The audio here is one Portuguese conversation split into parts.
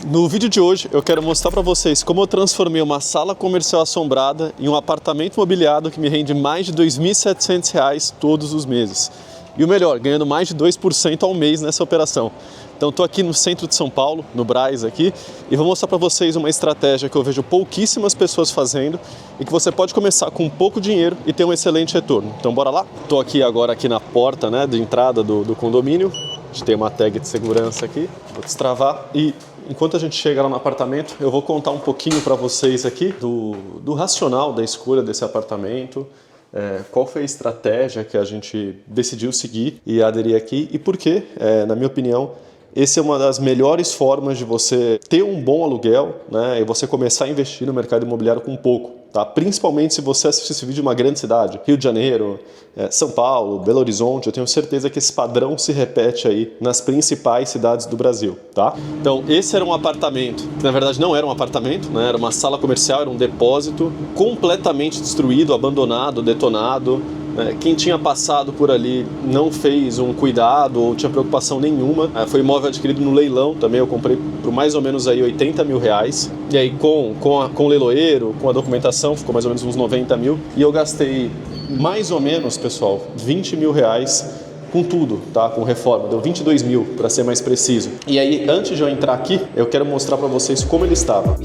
No vídeo de hoje eu quero mostrar para vocês como eu transformei uma sala comercial assombrada em um apartamento mobiliado que me rende mais de R$ 2.700 todos os meses. E o melhor, ganhando mais de 2% ao mês nessa operação. Então estou aqui no centro de São Paulo, no Brás aqui, e vou mostrar para vocês uma estratégia que eu vejo pouquíssimas pessoas fazendo e que você pode começar com pouco dinheiro e ter um excelente retorno. Então bora lá? Estou aqui agora na porta, né, de entrada do condomínio. A gente tem uma tag de segurança aqui, vou destravar e enquanto a gente chega lá no apartamento, eu vou contar um pouquinho para vocês aqui do racional da escolha desse apartamento, qual foi a estratégia que a gente decidiu seguir e aderir aqui e por que, na minha opinião, essa é uma das melhores formas de você ter um bom aluguel, né, e você começar a investir no mercado imobiliário com pouco. Tá? Principalmente se você assistir esse vídeo de uma grande cidade, Rio de Janeiro, São Paulo, Belo Horizonte, eu tenho certeza que esse padrão se repete aí nas principais cidades do Brasil. Tá? Então esse era um apartamento, que na verdade não era um apartamento, né? Era uma sala comercial, era um depósito completamente destruído, abandonado, detonado. Quem tinha passado por ali não fez um cuidado ou tinha preocupação nenhuma. Foi imóvel adquirido no leilão também, eu comprei por mais ou menos aí R$80 mil. E aí com o leiloeiro, com a documentação, ficou mais ou menos uns 90 mil. E eu gastei mais ou menos, pessoal, R$20 mil com tudo, tá? Com reforma, deu 22 mil para ser mais preciso. E aí, antes de eu entrar aqui, eu quero mostrar para vocês como ele estava.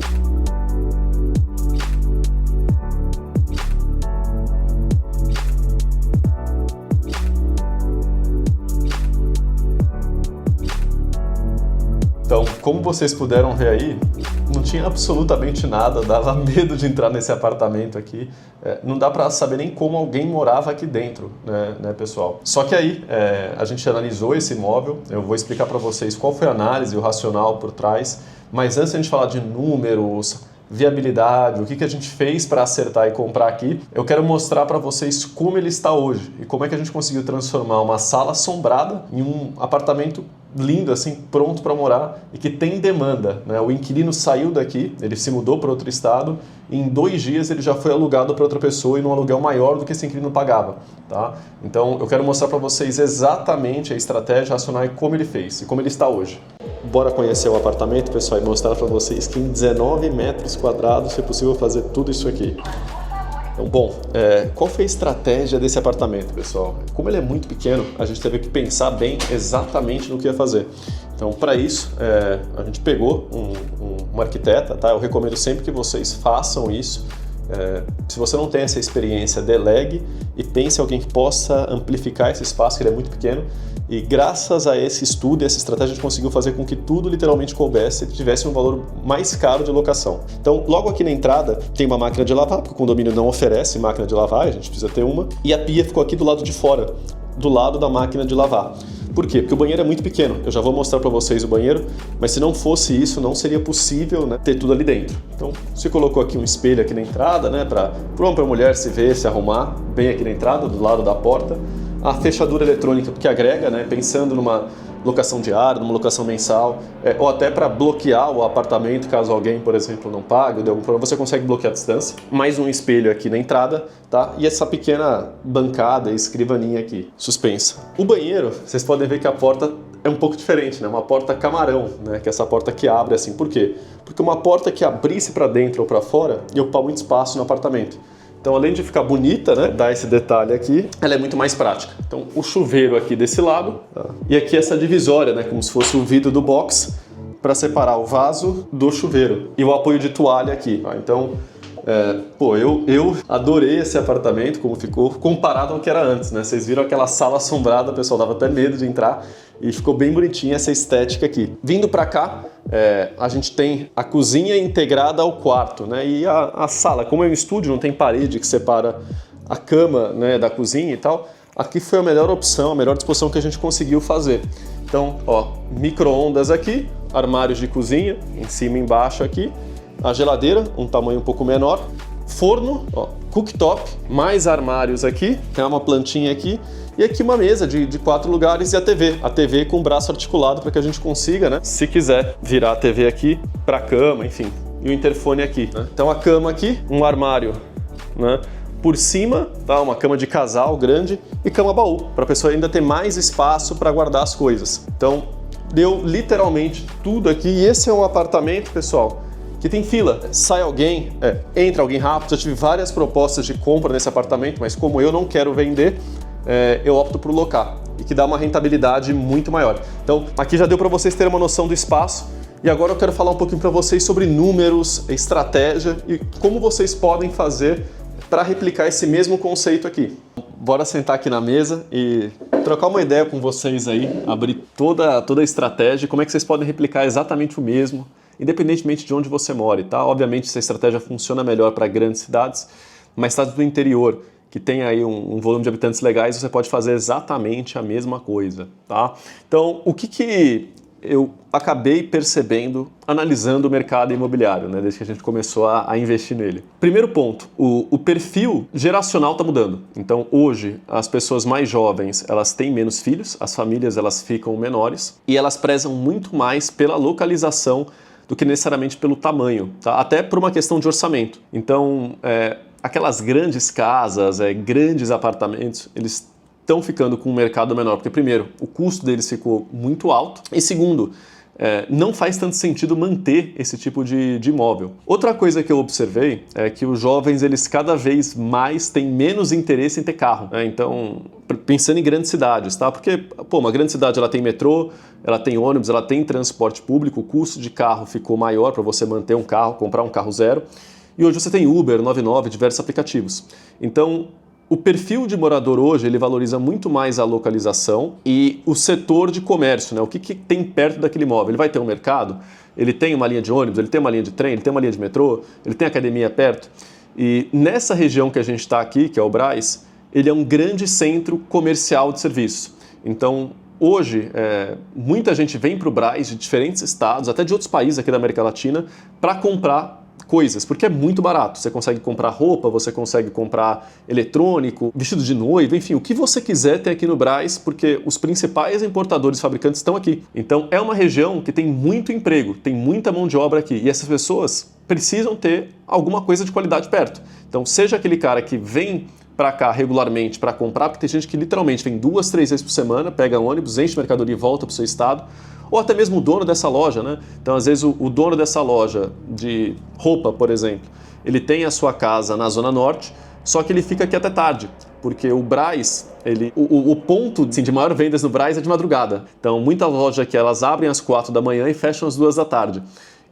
Então, como vocês puderam ver aí, não tinha absolutamente nada, dava medo de entrar nesse apartamento aqui. Não dá para saber nem como alguém morava aqui dentro, né, pessoal? Só que aí, a gente analisou esse imóvel, eu vou explicar para vocês qual foi a análise, o racional por trás, mas antes de a gente falar de números, viabilidade, o que a gente fez para acertar e comprar aqui, eu quero mostrar para vocês como ele está hoje e como é que a gente conseguiu transformar uma sala assombrada em um apartamento lindo, assim, pronto para morar e que tem demanda, né? O inquilino saiu daqui, ele se mudou para outro estado e em 2 dias ele já foi alugado para outra pessoa e num aluguel maior do que esse inquilino pagava, tá? Então eu quero mostrar para vocês exatamente a estratégia racional e como ele fez e como ele está hoje. Bora conhecer o apartamento, pessoal, e mostrar para vocês que em 19 metros quadrados é possível fazer tudo isso aqui. Então, bom, qual foi a estratégia desse apartamento, pessoal? Como ele é muito pequeno, a gente teve que pensar bem exatamente no que ia fazer. Então, para isso, a gente pegou uma arquiteta, tá? Eu recomendo sempre que vocês façam isso. Se você não tem essa experiência, delegue e pense em alguém que possa amplificar esse espaço, que ele é muito pequeno. E graças a esse estudo e essa estratégia, a gente conseguiu fazer com que tudo literalmente coubesse e tivesse um valor mais caro de locação. Então, logo aqui na entrada, tem uma máquina de lavar, porque o condomínio não oferece máquina de lavar, a gente precisa ter uma. E a pia ficou aqui do lado de fora, do lado da máquina de lavar. Por quê? Porque o banheiro é muito pequeno. Eu já vou mostrar para vocês o banheiro, mas se não fosse isso, não seria possível, né, ter tudo ali dentro. Então, você colocou aqui um espelho aqui na entrada, né, para o homem e a mulher se ver, se arrumar, bem aqui na entrada, do lado da porta. A fechadura eletrônica, porque agrega, né, pensando numa locação diária, numa locação mensal, ou até para bloquear o apartamento, caso alguém, por exemplo, não pague ou dê algum problema, você consegue bloquear a distância. Mais um espelho aqui na entrada, tá? E essa pequena bancada, escrivaninha aqui, suspensa. O banheiro, vocês podem ver que a porta é um pouco diferente, né? Uma porta camarão, né? Que é essa porta que abre assim. Por quê? Porque uma porta que abrisse para dentro ou para fora ia ocupar muito espaço no apartamento. Então, além de ficar bonita, né, dar esse detalhe aqui, ela é muito mais prática. Então, o chuveiro aqui desse lado, tá? E aqui essa divisória, né, como se fosse o vidro do box, para separar o vaso do chuveiro. E o apoio de toalha aqui. Tá? Então, eu adorei esse apartamento, como ficou, comparado ao que era antes, né? Vocês viram aquela sala assombrada, o pessoal dava até medo de entrar. E ficou bem bonitinha essa estética aqui. Vindo para cá, a gente tem a cozinha integrada ao quarto, né? E a sala, como é um estúdio, não tem parede que separa a cama, né, da cozinha e tal. Aqui foi a melhor opção, a melhor disposição que a gente conseguiu fazer. Então, ó, micro-ondas aqui, armários de cozinha, em cima e embaixo aqui. A geladeira, um tamanho um pouco menor. Forno, ó, cooktop, mais armários aqui, tem uma plantinha aqui. E aqui uma mesa de 4 lugares e a TV com o braço articulado para que a gente consiga, né, se quiser, virar a TV aqui para a cama, enfim, e o interfone aqui, né? Então a cama aqui, um armário, né, por cima, tá, uma cama de casal grande e cama baú, para a pessoa ainda ter mais espaço para guardar as coisas. Então, deu literalmente tudo aqui. E esse é um apartamento, pessoal, que tem fila. Sai alguém, entra alguém rápido. Já tive várias propostas de compra nesse apartamento, mas como eu não quero vender, eu opto por locar, e que dá uma rentabilidade muito maior. Então, aqui já deu para vocês terem uma noção do espaço. E agora eu quero falar um pouquinho para vocês sobre números, estratégia e como vocês podem fazer para replicar esse mesmo conceito aqui. Bora sentar aqui na mesa e trocar uma ideia com vocês aí, abrir toda a estratégia, como é que vocês podem replicar exatamente o mesmo, independentemente de onde você mora, tá? Obviamente essa estratégia funciona melhor para grandes cidades, mas cidades do interior, que tem aí um volume de habitantes legais, você pode fazer exatamente a mesma coisa, tá? Então, o que eu acabei percebendo, analisando o mercado imobiliário, né, desde que a gente começou a investir nele. Primeiro ponto, o perfil geracional está mudando. Então, hoje, as pessoas mais jovens, elas têm menos filhos, as famílias elas ficam menores e elas prezam muito mais pela localização do que necessariamente pelo tamanho, tá? Até por uma questão de orçamento. Então, aquelas grandes casas, grandes apartamentos, eles estão ficando com um mercado menor, porque primeiro, o custo deles ficou muito alto e segundo, não faz tanto sentido manter esse tipo de imóvel. Outra coisa que eu observei é que os jovens, eles cada vez mais têm menos interesse em ter carro, né? Então, pensando em grandes cidades, tá? Porque, pô, uma grande cidade ela tem metrô, ela tem ônibus, ela tem transporte público, o custo de carro ficou maior para você manter um carro, comprar um carro zero, e hoje você tem Uber, 99, diversos aplicativos. Então, o perfil de morador hoje, ele valoriza muito mais a localização e o setor de comércio, né? O que tem perto daquele imóvel? Ele vai ter um mercado? Ele tem uma linha de ônibus? Ele tem uma linha de trem? Ele tem uma linha de metrô? Ele tem academia perto? E nessa região que a gente está aqui, que é o Brás, ele é um grande centro comercial de serviços. Então, hoje, muita gente vem para o Brás de diferentes estados, até de outros países aqui da América Latina, para comprar coisas, porque é muito barato. Você consegue comprar roupa, você consegue comprar eletrônico, vestido de noiva, enfim, o que você quiser tem aqui no Brás, porque os principais importadores e fabricantes estão aqui. Então é uma região que tem muito emprego, tem muita mão de obra aqui, e essas pessoas precisam ter alguma coisa de qualidade perto. Então seja aquele cara que vem para cá regularmente para comprar, porque tem gente que literalmente vem 2, 3 vezes por semana, pega um ônibus, enche mercadoria e volta para o seu estado, ou até mesmo o dono dessa loja, né? Então, às vezes, o dono dessa loja de roupa, por exemplo, ele tem a sua casa na Zona Norte, só que ele fica aqui até tarde, porque o Brás, o ponto assim, de maior vendas no Brás é de madrugada. Então, muitas lojas aqui, elas abrem às 4 da manhã e fecham às 2 da tarde.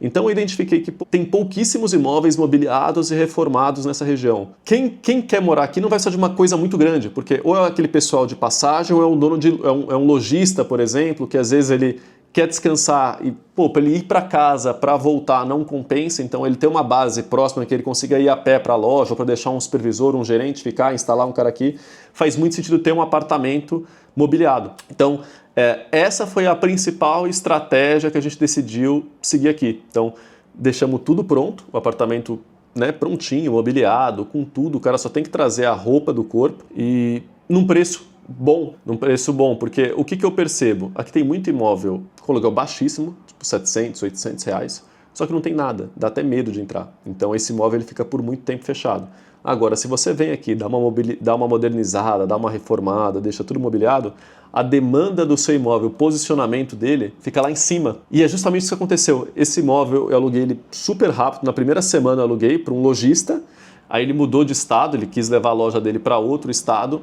Então eu identifiquei que tem pouquíssimos imóveis mobiliados e reformados nessa região. Quem quer morar aqui não vai ser de uma coisa muito grande, porque ou é aquele pessoal de passagem, ou é um dono é um lojista, por exemplo, que às vezes ele quer descansar e, para ele ir para casa, para voltar, não compensa, então ele tem uma base próxima que ele consiga ir a pé para a loja, ou para deixar um supervisor, um gerente ficar, instalar um cara aqui, faz muito sentido ter um apartamento mobiliado. Então, essa foi a principal estratégia que a gente decidiu seguir aqui. Então, deixamos tudo pronto, o apartamento, né, prontinho, mobiliado, com tudo, o cara só tem que trazer a roupa do corpo e num preço bom, porque o que eu percebo? Aqui tem muito imóvel com aluguel baixíssimo, tipo 700, 800 reais, só que não tem nada, dá até medo de entrar. Então esse imóvel ele fica por muito tempo fechado. Agora, se você vem aqui, dá uma modernizada, dá uma reformada, deixa tudo mobiliado, a demanda do seu imóvel, o posicionamento dele, fica lá em cima. E é justamente isso que aconteceu. Esse imóvel, eu aluguei ele super rápido, na primeira semana eu aluguei para um lojista, aí ele mudou de estado, ele quis levar a loja dele para outro estado,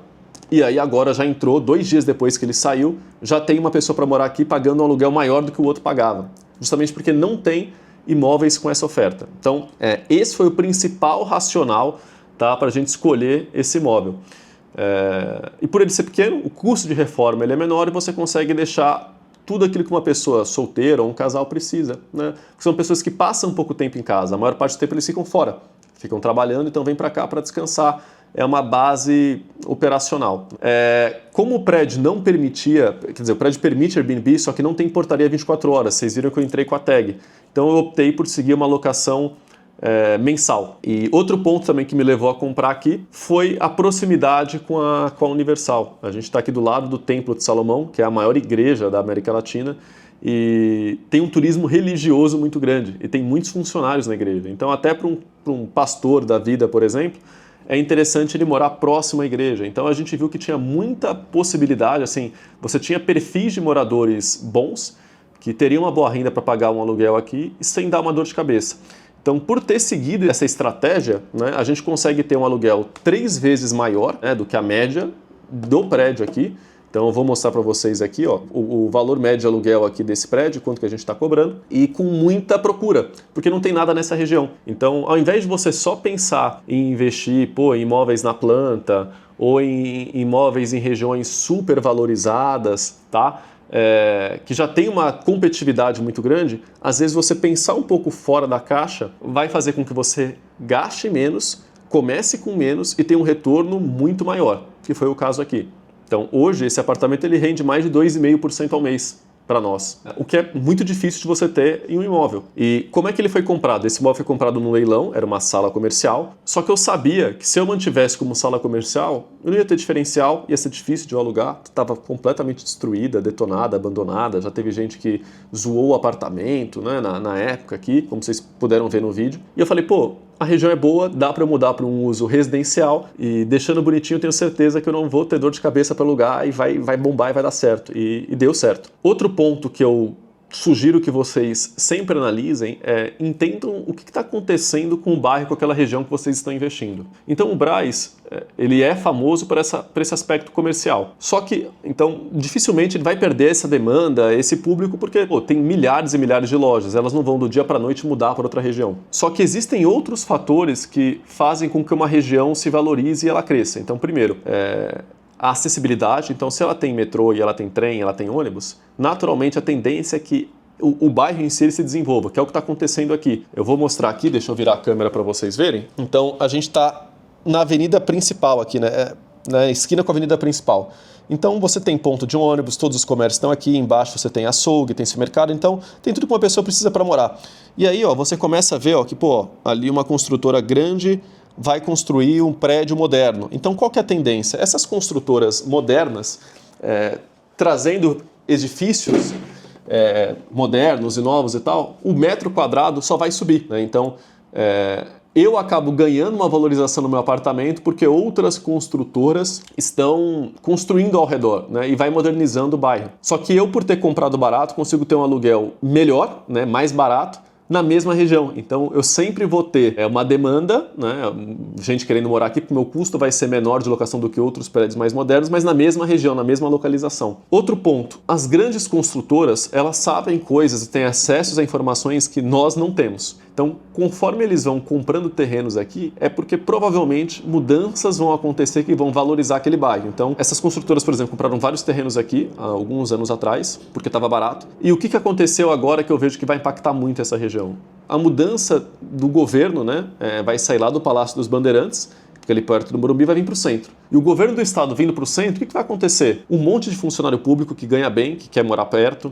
e aí agora já entrou, 2 dias depois que ele saiu, já tem uma pessoa para morar aqui pagando um aluguel maior do que o outro pagava. Justamente porque não tem imóveis com essa oferta. Então, esse foi o principal racional, tá, para a gente escolher esse imóvel. E por ele ser pequeno, o custo de reforma ele é menor e você consegue deixar tudo aquilo que uma pessoa solteira ou um casal precisa, né? Porque são pessoas que passam pouco tempo em casa, a maior parte do tempo eles ficam fora, ficam trabalhando, então vem para cá para descansar. É uma base operacional. Como o prédio não permitia, quer dizer, o prédio permite Airbnb, só que não tem portaria 24 horas, vocês viram que eu entrei com a tag. Então eu optei por seguir uma locação mensal. E outro ponto também que me levou a comprar aqui foi a proximidade com a Universal. A gente está aqui do lado do Templo de Salomão, que é a maior igreja da América Latina, e tem um turismo religioso muito grande, e tem muitos funcionários na igreja. Então até para um pastor da vida, por exemplo, é interessante ele morar próximo à igreja. Então a gente viu que tinha muita possibilidade, assim, você tinha perfis de moradores bons, que teriam uma boa renda para pagar um aluguel aqui e sem dar uma dor de cabeça. Então, por ter seguido essa estratégia, né, a gente consegue ter um aluguel 3 vezes maior, né, do que a média do prédio aqui. Então eu vou mostrar para vocês aqui, ó, o valor médio de aluguel aqui desse prédio, quanto que a gente está cobrando, e com muita procura, porque não tem nada nessa região. Então, ao invés de você só pensar em investir, em imóveis na planta ou em imóveis em regiões super valorizadas, tá? Que já tem uma competitividade muito grande, às vezes você pensar um pouco fora da caixa vai fazer com que você gaste menos, comece com menos e tenha um retorno muito maior, que foi o caso aqui. Então, hoje, esse apartamento ele rende mais de 2,5% ao mês para nós, o que é muito difícil de você ter em um imóvel. E como é que ele foi comprado? Esse imóvel foi comprado no leilão, era uma sala comercial, só que eu sabia que se eu mantivesse como sala comercial, eu não ia ter diferencial, ia ser difícil de eu alugar, estava completamente destruída, detonada, abandonada, já teve gente que zoou o apartamento, né, na época aqui, como vocês puderam ver no vídeo. E eu falei, a região é boa, dá para eu mudar para um uso residencial e deixando bonitinho eu tenho certeza que eu não vou ter dor de cabeça para alugar e vai bombar e vai dar certo. E deu certo. Outro ponto que eu sugiro que vocês sempre analisem entendam o que está acontecendo com o bairro, com aquela região que vocês estão investindo. Então o Brás, ele é famoso por esse aspecto comercial. Só que, então, dificilmente ele vai perder essa demanda, esse público, porque tem milhares e milhares de lojas, elas não vão do dia para a noite mudar para outra região. Só que existem outros fatores que fazem com que uma região se valorize e ela cresça. Então, primeiro, a acessibilidade. Então, se ela tem metrô e ela tem trem, ela tem ônibus, naturalmente a tendência é que o bairro em si ele se desenvolva, que é o que está acontecendo aqui. Eu vou mostrar aqui, deixa eu virar a câmera para vocês verem. Então, a gente está na avenida principal aqui, né? Na esquina com a avenida principal. Então, você tem ponto de ônibus, todos os comércios estão aqui, embaixo você tem açougue, tem supermercado, então tem tudo que uma pessoa precisa para morar. E aí, você começa a ver, que, ali uma construtora grande vai construir um prédio moderno. Então, qual que é a tendência? Essas construtoras modernas, trazendo edifícios modernos e novos e tal, o metro quadrado só vai subir, né? Então, eu acabo ganhando uma valorização no meu apartamento porque outras construtoras estão construindo ao redor, né? E vai modernizando o bairro. Só que eu, por ter comprado barato, consigo ter um aluguel melhor, né? Mais barato, na mesma região. Então, eu sempre vou ter uma demanda, né, gente querendo morar aqui, porque o meu custo vai ser menor de locação do que outros prédios mais modernos, mas na mesma região, na mesma localização. Outro ponto, as grandes construtoras, elas sabem coisas e têm acesso a informações que nós não temos. Então, conforme eles vão comprando terrenos aqui, é porque provavelmente mudanças vão acontecer que vão valorizar aquele bairro. Então, essas construtoras, por exemplo, compraram vários terrenos aqui, há alguns anos atrás, porque estava barato. E o que aconteceu agora que eu vejo que vai impactar muito essa região? A mudança do governo, né, vai sair lá do Palácio dos Bandeirantes, porque ali perto do Morumbi vai vir para o centro. E o governo do estado vindo para o centro, o que vai acontecer? Um monte de funcionário público que ganha bem, que quer morar perto,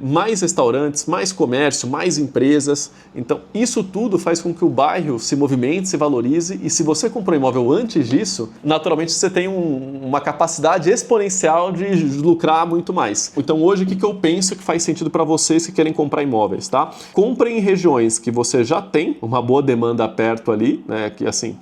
mais restaurantes, mais comércio, mais empresas. Então, isso tudo faz com que o bairro se movimente, se valorize, e se você comprou um imóvel antes disso, naturalmente você tem uma capacidade exponencial de lucrar muito mais. Então, hoje, o que eu penso que faz sentido para vocês que querem comprar imóveis, tá? Comprem em regiões que você já tem uma boa demanda perto ali, né? Que assim,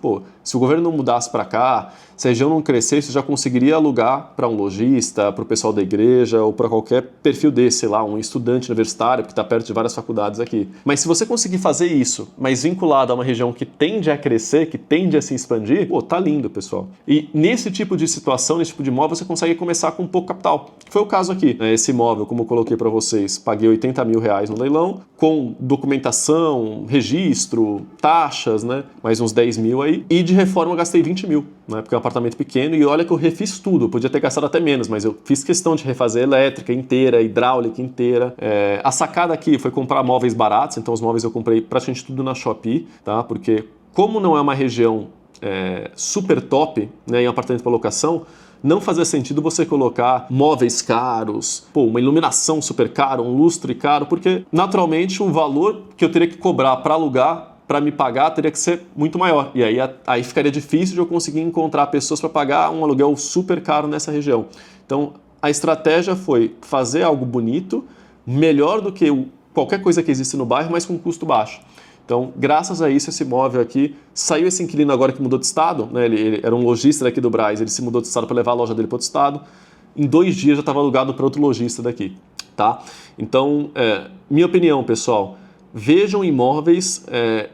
se o governo não mudasse para cá, se a região não crescesse, você já conseguiria alugar para um lojista, para o pessoal da igreja ou para qualquer perfil desse, sei lá, um estudante universitário que está perto de várias faculdades aqui. Mas se você conseguir fazer isso, mas vinculado a uma região que tende a crescer, que tende a se expandir, tá lindo, pessoal. E nesse tipo de situação, nesse tipo de imóvel, você consegue começar com pouco capital. Foi o caso aqui. Esse imóvel, como eu coloquei para vocês, paguei R$80 mil no leilão, com documentação, registro, taxas, né? Mais uns 10 mil aí. E de reforma eu gastei 20 mil, né? Porque é um apartamento pequeno e olha que eu refiz tudo. Eu podia ter gastado até menos, mas eu fiz questão de refazer elétrica inteira, hidráulica inteira. A sacada aqui foi comprar móveis baratos, então os móveis eu comprei praticamente tudo na Shopee, tá? Porque como não é uma região super top, né, em apartamento para locação, não fazia sentido você colocar móveis caros, uma iluminação super cara, um lustre caro, porque naturalmente o valor que eu teria que cobrar para alugar, para me pagar, teria que ser muito maior. E aí ficaria difícil de eu conseguir encontrar pessoas para pagar um aluguel super caro nessa região. Então, a estratégia foi fazer algo bonito, melhor do que qualquer coisa que existe no bairro, mas com custo baixo. Então, graças a isso, esse imóvel aqui, saiu esse inquilino agora que mudou de estado, né? Ele era um lojista daqui do Brás, ele se mudou de estado para levar a loja dele para outro estado. Em 2 dias já estava alugado para outro lojista daqui. tá? Então, minha opinião, pessoal, vejam imóveis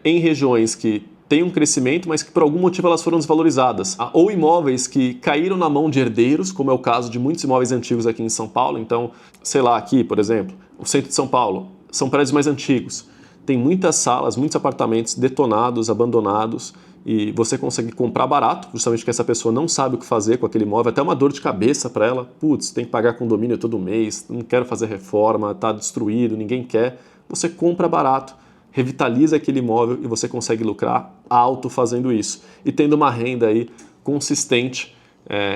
em regiões que têm um crescimento, mas que por algum motivo elas foram desvalorizadas. Ou imóveis que caíram na mão de herdeiros, como é o caso de muitos imóveis antigos aqui em São Paulo. Então, sei lá, aqui, por exemplo, o centro de São Paulo, são prédios mais antigos. Tem muitas salas, muitos apartamentos detonados, abandonados, e você consegue comprar barato, justamente porque essa pessoa não sabe o que fazer com aquele imóvel, até uma dor de cabeça para ela. Putz, tem que pagar condomínio todo mês, não quero fazer reforma, está destruído, ninguém quer. Você compra barato, revitaliza aquele imóvel e você consegue lucrar alto fazendo isso. E tendo uma renda aí consistente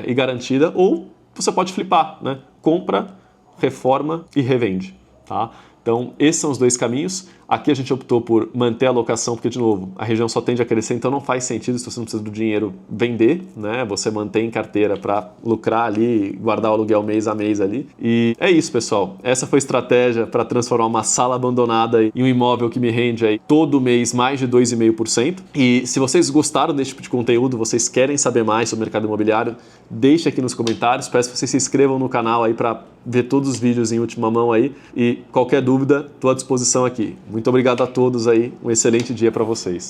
e garantida, ou você pode flipar, né? Compra, reforma e revende, tá? Então, esses são os dois caminhos. Aqui a gente optou por manter a locação, porque, de novo, a região só tende a crescer, então não faz sentido, se você não precisa do dinheiro, vender, né? Você mantém em carteira para lucrar ali, guardar o aluguel mês a mês ali. E é isso, pessoal. Essa foi a estratégia para transformar uma sala abandonada em um imóvel que me rende aí todo mês mais de 2,5%. E se vocês gostaram desse tipo de conteúdo, vocês querem saber mais sobre o mercado imobiliário, deixe aqui nos comentários. Peço que vocês se inscrevam no canal aí para ver todos os vídeos em última mão aí. E qualquer dúvida, estou à disposição aqui. Muito obrigado a todos aí, um excelente dia para vocês.